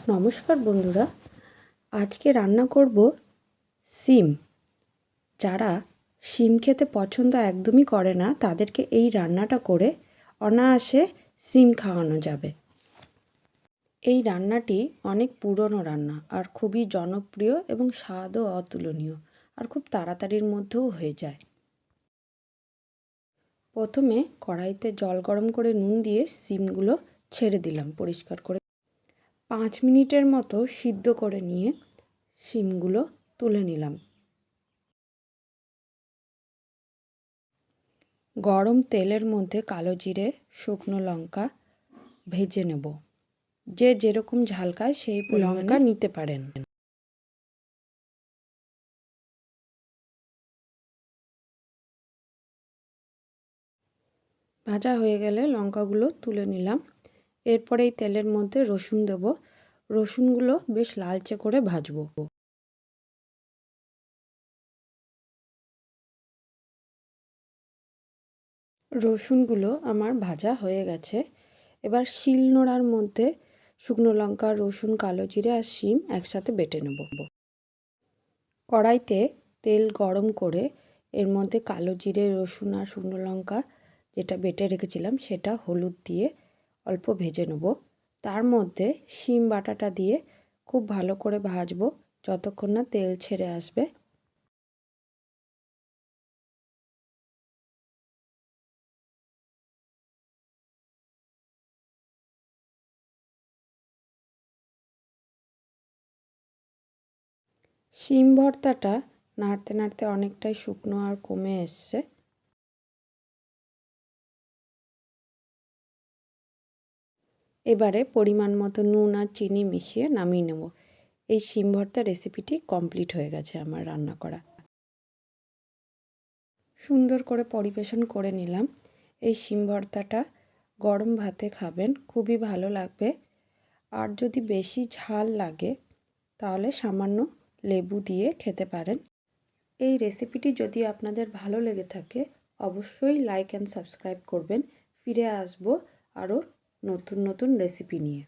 নমস্কার বন্ধুরা, আজকে রান্না করব শিম। যারা শিম খেতে পছন্দ একদমই করে না তাদেরকে এই রান্নাটা করে অনায়াসে শিম খাওয়ানো যাবে। এই রান্নাটি অনেক পুরনো রান্না আর খুবই জনপ্রিয় এবং স্বাদও অতুলনীয় আর খুব তাড়াতাড়ির মধ্যেও হয়ে যায়। প্রথমে কড়াইতে জল গরম করে নুন দিয়ে শিমগুলো ছেড়ে দিলাম পরিষ্কার করে। 5 মিনিটের মতো সিদ্ধ করে নিয়ে শিমগুলো তুলে নিলাম। গরম তেলের মধ্যে কালো জিরে, শুকনো লঙ্কা ভেজে নেব। যে যেরকম ঝাল খায় সেই লঙ্কা নিতে পারেন। ভাজা হয়ে গেলে লঙ্কাগুলো তুলে নিলাম। এরপরে এই তেলের মধ্যে রসুন দেব। রসুনগুলো বেশ লালচে করে ভাজবো। রসুনগুলো আমার ভাজা হয়ে গেছে। এবার শিলনোড়ার মধ্যে শুকনো লঙ্কা, রসুন, কালো জিরে আর শিম একসাথে বেটে নেব। কড়াইতে তেল গরম করে এর মধ্যে কালো জিরে, রসুন আর শুকনো লঙ্কা যেটা বেটে রেখেছিলাম সেটা হলুদ দিয়ে অল্প ভেজে নেব। তার মধ্যে শিম বাটাটা দিয়ে খুব ভালো করে ভাজবো যতক্ষণ না তেল ছেড়ে আসবে। শিম ভর্তাটা নাড়তে নাড়তে অনেকটাই শুকনো আর কমে এসছে। এবারে পরিমাণ মতো নুন আর চিনি মিশিয়ে নামিয়ে নেব। এই শিম ভর্তা রেসিপিটি কমপ্লিট হয়ে গেছে আমার রান্না করা। সুন্দর করে পরিবেশন করে নিলাম। এই শিম ভর্তাটা গরম ভাতে খাবেন, খুবই ভালো লাগবে। আর যদি বেশি ঝাল লাগে তাহলে সামান্য লেবু দিয়ে খেতে পারেন। এই রেসিপিটি যদি আপনাদের ভালো লেগে থাকে অবশ্যই লাইক অ্যান্ড সাবস্ক্রাইব করবেন। ফিরে আসবো আরও নতুন নতুন রেসিপি নিয়ে।